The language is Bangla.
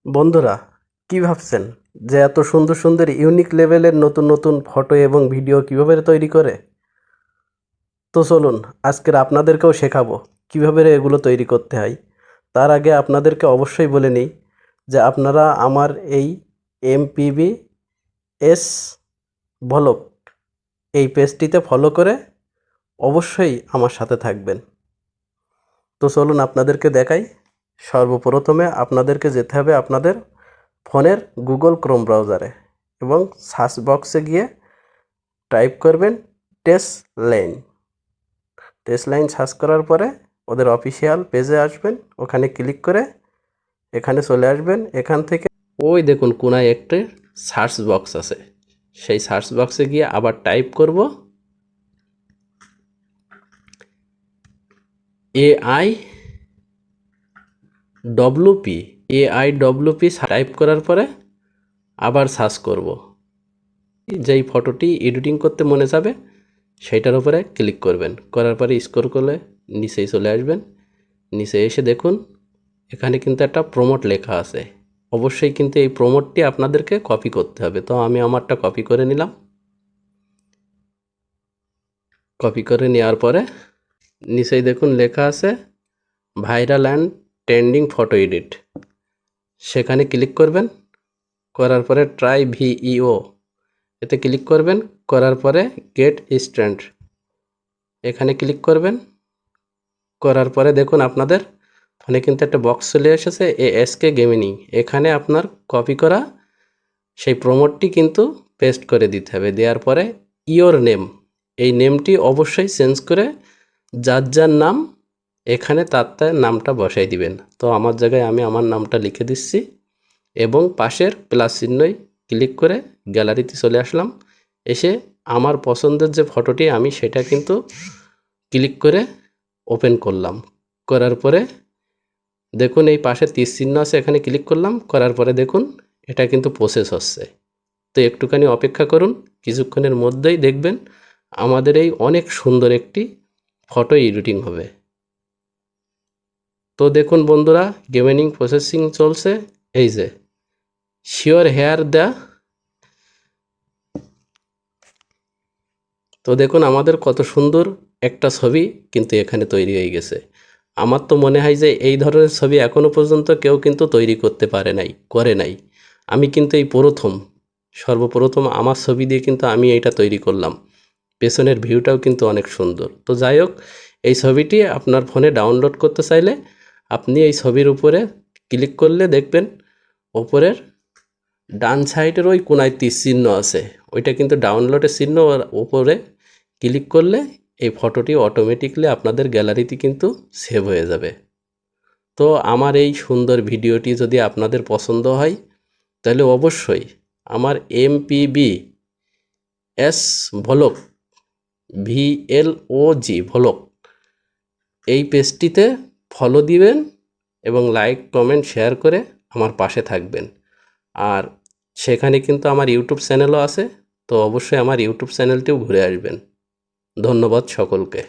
বন্ধুরা, কি ভাবছেন যে এত সুন্দর সুন্দর ইউনিক লেভেলের নতুন নতুন ফটো এবং ভিডিও কিভাবে তৈরি করে? তো চলুন আজকের আপনাদেরকেও শেখাবো কিভাবে এগুলো তৈরি করতে হয়। তার আগে আপনাদেরকে অবশ্যই বলে নিই যে আপনারা আমার এই এমপিবি এস ভ্লগ এই পেজটিতে ফলো করে অবশ্যই আমার সাথে থাকবেন। তো চলুন আপনাদেরকে দেখাই। সর্বপ্রথমে আপনাদেরকে যেতে হবে আপনাদের ফোনের গুগল ক্রোম ব্রাউজারে এবং সার্চ বক্সে গিয়ে টাইপ করবেন টেস্টলাইন সার্চ করার পরে ওদের অফিসিয়াল পেজে আসবেন, ওখানে ক্লিক করে এখানে চলে আসবেন। এখান থেকে ওই দেখুন কোনায় একটি সার্চ বক্স আছে, সেই সার্চ বক্সে গিয়ে আবার টাইপ করব AIWP টাইপ করার পরে আবার সার্চ করব। যেই ফটোটি এডিটিং করতে মনে যাবে সেইটার উপরে ক্লিক করবেন, করার পরে স্ক্রল করলে নিচেই চলে আসবেন। নিচে এসে দেখুন এখানে কিন্তু একটা প্রমোট লেখা আছে। অবশ্যই কিন্তু এই প্রমোটটি আপনাদেরকে কপি করতে হবে। তো আমি আমারটা কপি করে নিলাম। কপি করে নেওয়ার পরে নিচেই দেখুন লেখা আছে viral and trending photo edit, সেখানে ক্লিক করবেন। করার পরে ট্রাই ভিইও এতে ক্লিক করবেন। করার পরে গেট স্ট্যান্ড এখানে ক্লিক করবেন। করার পরে দেখুন আপনাদের ফোনে কিন্তু একটা বক্স চলে এসেছে ASK গেমিং। এখানে আপনার কপি করা সেই প্রমোটটি কিন্তু পেস্ট করে দিতে হবে। দেওয়ার পরে ইওর নেম, এই নেমটি অবশ্যই চেঞ্জ করে যার যার নাম এখানে তার নামটা বসাই দিবেন। তো আমার জায়গায় আমি আমার নামটা লিখে দিচ্ছি এবং পাশের প্লাস চিহ্নই ক্লিক করে গ্যালারিতে চলে আসলাম। এসে আমার পছন্দের যে ফটোটি আমি সেটা কিন্তু ক্লিক করে ওপেন করলাম। করার পরে দেখুন এই পাশে তীর চিহ্ন আছে, এখানে ক্লিক করলাম। করার পরে দেখুন এটা কিন্তু প্রসেস হচ্ছে। তো একটুখানি অপেক্ষা করুন, কিছুক্ষণের মধ্যেই দেখবেন আমাদের এই অনেক সুন্দর একটি ফটো এডিটিং হবে। তো দেখুন বন্ধুরা, গেমিং প্রসেসিং চলছে। এই যে শিওর হেয়ার দ্য, তো দেখুন আমাদের কত সুন্দর একটা ছবি কিন্তু এখানে তৈরি হয়ে গেছে। আমার তো মনে হয় যে এই ধরনের ছবি এখনও পর্যন্ত কেউ কিন্তু তৈরি করতে করে নাই। আমি কিন্তু এই সর্বপ্রথম আমার ছবি দিয়ে কিন্তু আমি এটা তৈরি করলাম। পেছনের ভিউটাও কিন্তু অনেক সুন্দর। তো যাই হোক, এই ছবিটি আপনার ফোনে ডাউনলোড করতে চাইলে আপনি এই ছবির উপরে ক্লিক করলে দেখবেন ওপরের ডান সাইডের ওই কোনায় তীর চিহ্ন আছে, ওইটা কিন্তু ডাউনলোডের চিহ্ন। আর উপরে ক্লিক করলে এই ফটোটি অটোমেটিকলি আপনাদের গ্যালারিতে কিন্তু সেভ হয়ে যাবে। তো আমার এই সুন্দর ভিডিওটি যদি আপনাদের পছন্দ হয় তাহলে অবশ্যই আমার MPBS ভ্লগ VLOG এই পেজটিতে ফলো দিবেন এবং লাইক কমেন্ট শেয়ার করে আমার পাশে থাকবেন। আর সেখানে কিন্তু আমার ইউটিউব চ্যানেলও আছে, তো অবশ্যই আমার ইউটিউব চ্যানেলটিও ঘুরে আসবেন। ধন্যবাদ সকলকে।